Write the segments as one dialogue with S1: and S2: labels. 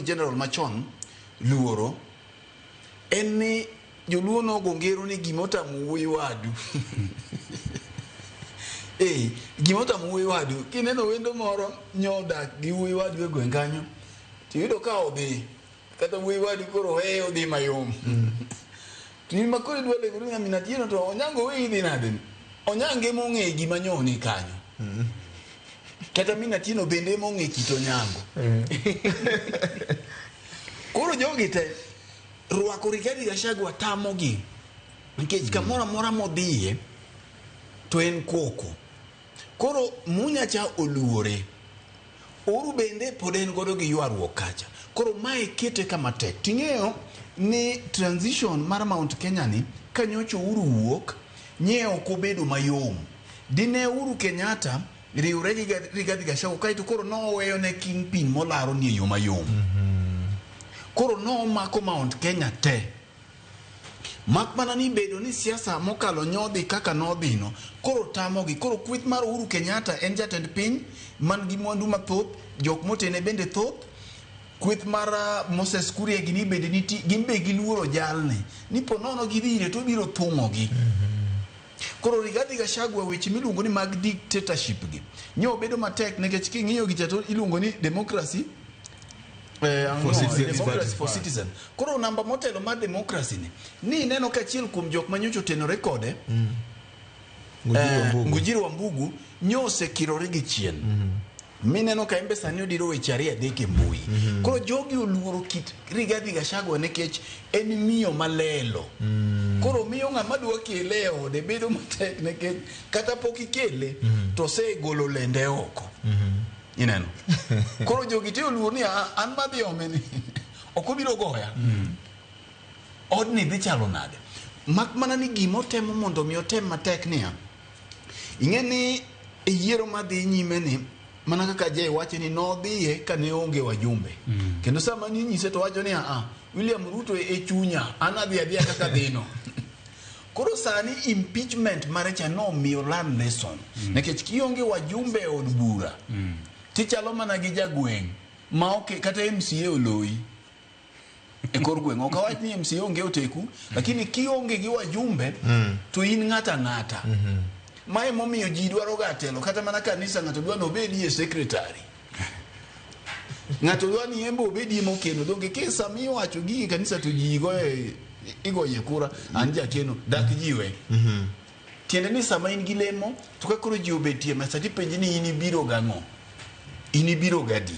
S1: General machon luoro en ni joluo nogo ngero ni gimotamo wuoyi wadu gimotamo wuoyi wadu kineno wendo moro nyodak gi wuoyi wadu e gweng' kanyo tiyudo ka odhi kata wuoyi wadu koro weye odhi mayom to in makoro idwa legori ng'amina tieno to onyango weyi dhi nade onyange mong'e gima nyoni kanyo kata mina tieno bende mong'e kit onyango koro jogi te rwako Rigathi Gachagua tamogi nikech kamoro amora modhiye to en koko koro Munyacha oluore Ouru bende pod en godo gi ywaruok kacha koro mae kete kama tek ting'eyo ni transition mar Mount Kenya ni kanyocho Ouru wuok nyeo kobedo mayom dine Uhuru Kenyatta riwre gi Rigathi Gachagua kaito koro noweyo ne kingpin molaro ni yo mayom koro no mako Mount Kenya te mak mana ni bedo ni siasa mokalo nyodhi kaka nodhino koro tamogi koro kwith mar Uhuru Kenyatta en jatend piny man gi mwandu mathoth jok motene bende thoth kwith mar Moses Kuria gini bende niti gimbe giluoro jalne ni ponono gidhire to biro thung'ogi koro Rigathi Gachagua weche miluongo ni mag dictatorship gi nyo bedo matek nikech king'iyo gi to iluongo ni democracy for citizen koro namba motelo mar democracy ni neno ka achiel kuom jok manyocho tenore kode Ngujiri Wambugu nyose kirore gi chien mineno ka embe sani odiro weche ariyo adek e mbui koro jogi oluoro kit Rigathi Gachagua nikech en miyo malelo koro miyo ng'ama dwa kele e ode bedo matek nikech kata pok ikele to osegolo lende oko ineno koro jogi te oluor ni an madhi omeni ok obiro goya odni dhi chalo nade mak mana ni gimotemo mondo mi otem matek niya ing'e ni e yiero madhi nyime ni mana kaka Jay wacho ni nodhiye ka ne onge wajumbe kendo sama ni nyise to wacho ni William Ruto e chunya an adhi kaka dhino koro sani impeachment mare cha no miyo land lesson nikech kionge wajumbe od bura tichalo mana gi jagweng' ma ok kata MCA oloyi e kor gweng' ok awach ni MCA onge oteku lakini kionge gi wajumbe to in ng'ata mae momiyo ji dwaro ga telo kata mana kanisa ng'ato dwa nobedi e secretary ng'ato dwa ni embo obedi mokeno donge kesa miyo wacho gi kanisa to ji igoye kura anja keno dak jiwe tiende ni sama in gi lemo to kakoro ji obetie mesa tipenji ni inibiro gang'o inibiro gadi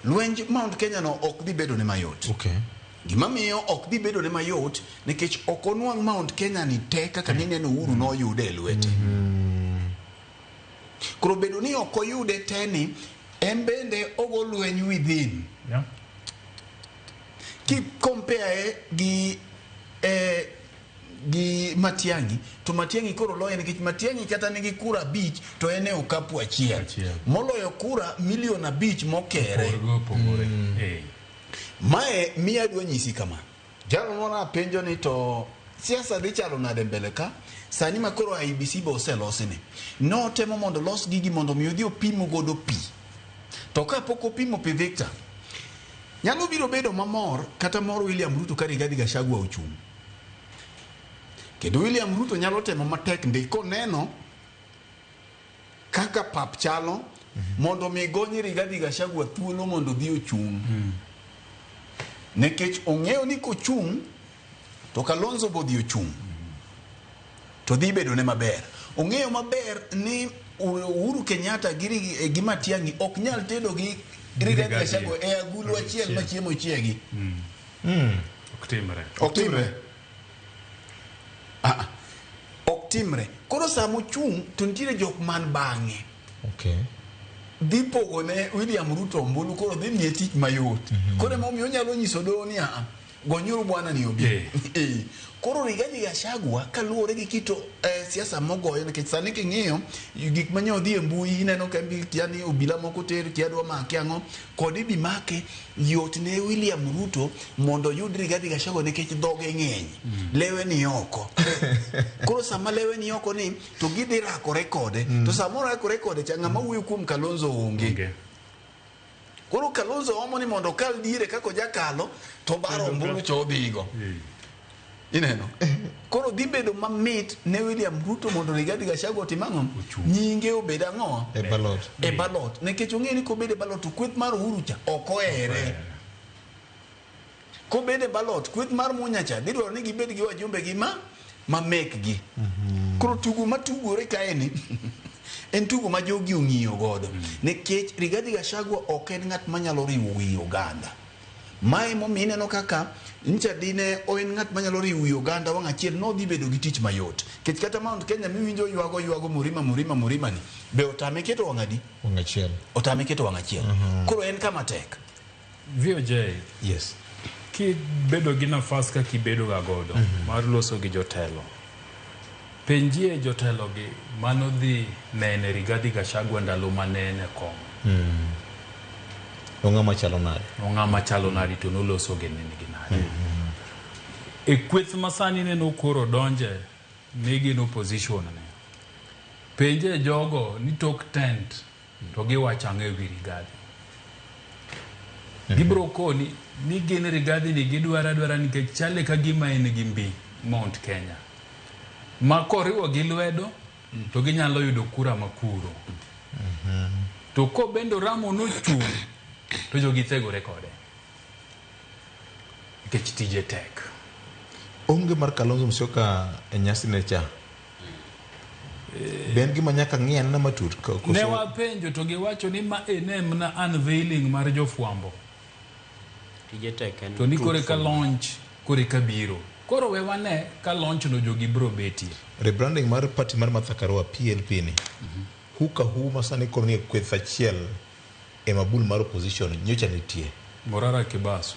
S1: lwenj Mount Kenya no ok dhi bedo ne mayot gima miyo ok dhi bedo ne mayot nikech ok onwang' Mount Kenya ni te kaka nineno Uhuru noyude e lwete koro bedo ni ok oyude te ni en bende ogo lweny within ki compare gi Matiang'i to Matiang'i koro loye nikech Matiang'i kata nigi kura 5 to ene okapu achiel moloyo kura milion 5 mokere mae miya dwa nyisi kama jalo mora penjo ni to siasa dhi chalo nade mbele ka sani makoro IBC bo oselosine no temo mondo los gigi mondo mi odhi opimo godo pi to ka pok opimo pi Victor nyalo biro bedo mamor kata mor William Ruto ka Rigathi Gachagua ochung' kendo William Ruto nyalo temo matek ndiko neno kaka pap chalo mondo mi gonye Rigathi Gachagua thuolo mondo dhi ochung' nekech ong'eyo ni kochung' to Kalonzo bo dhi ochung' to dhi bedo ne maber ong'eyo maber ni Uhuru Kenyatta gi Matiang'i ok nyal tedo gi Rigathi Gachagua e agulu achiel machiemo chiegi ok timre koro samo chung' to nitiere jok man bang'e dhi pogo ne William Ruto mbulu koro dhi miye tich mayot koro emomiyo nyalo nyiso doho ni gonyuru bwana ni obi koro Rigathi Gachagua kaluwore gi kito siasa mogoyo nikech sani king'iyo gik manyo dhi e mbui ineno ka yani obila moko ter kiadwa make ang'o kod ibi make yot ne William Ruto mondo yud Rigathi Gachagua nikech dhoge ng'eny lewe ni oko koro sama lewe ni oko ni to gidhi rakore kode to samoro rakore kode cha ng'ama wuoyo kuom Kalonzo onge Koro Kalonzo omo ni mondo kal dire kako jakalo to baro mbulu chodhigo. Ineno. Koro dhi bedo mamit ne William Ruto mondo Rigathi Gachagua otimang'o nyinge obed ang'o e ballot nikech ong'e ni kobede ballot to kweth mar Uhuru cha ok ohere. Kobede ballot kweth mar Munya cha dhi dwaro ni gibed gi wajumbe gi ma mek gi. Koro tugo matugore kaeni en tugo ma jogi ong'iyo godo nikech Rigathi Gachagua ok en ng'at manyalo riwo wi oganda. Mae momineno kaka ncha dine o en ng'at manyalo riwo wi oganda wang' achiel no dhi bedo gi tich mayot. Kech kata Mount Kenya miwinjo yuago Murima ni be otame keto wang' adi? Wang' achiel. Otame keto wang' achiel. Koro en kama tek.
S2: VOJ.
S1: Yes.
S2: Ki bedo gi nafas ka ki bedo ga godo mar loso gi jotelo. Penjie jotelo gi mano dhi nene Rigathi Gachagua ndalo manene kom.
S3: Ong'ama chalo nadi
S2: to noloso gi nade. E kweth masani ne no koro donje nigi no position ne. Penje jogo ni tok tent to gi wachange wi Rigathi. Gibro koni ni gin Rigathi ni gidwara nikech chale ka gima en gi mbi Mount Kenya. Ma koriwo gi lwedo to ginyalo yudo kura makuro. To ko bendo Ramo no chung to jogi tegore kode. Nikech tije tek.
S3: Onge mar Kalonzo Musyoka e nyasi ne cha. Ben gima nyaka ng'ian na matut.
S2: Ne wapenjo to giwacho ni ma ene na unveiling mar jofwambo.
S4: Tije tek.
S2: To ni kore ka launch kore ka biro. Koro we wane ka launch no jogi bro beti.
S3: Rebranding mar party mar Martha Karua PLP ni. Huka hu masani koro ni kweth achiel e mabul mar opposition nyocha nitie.
S2: Morara Kibaso.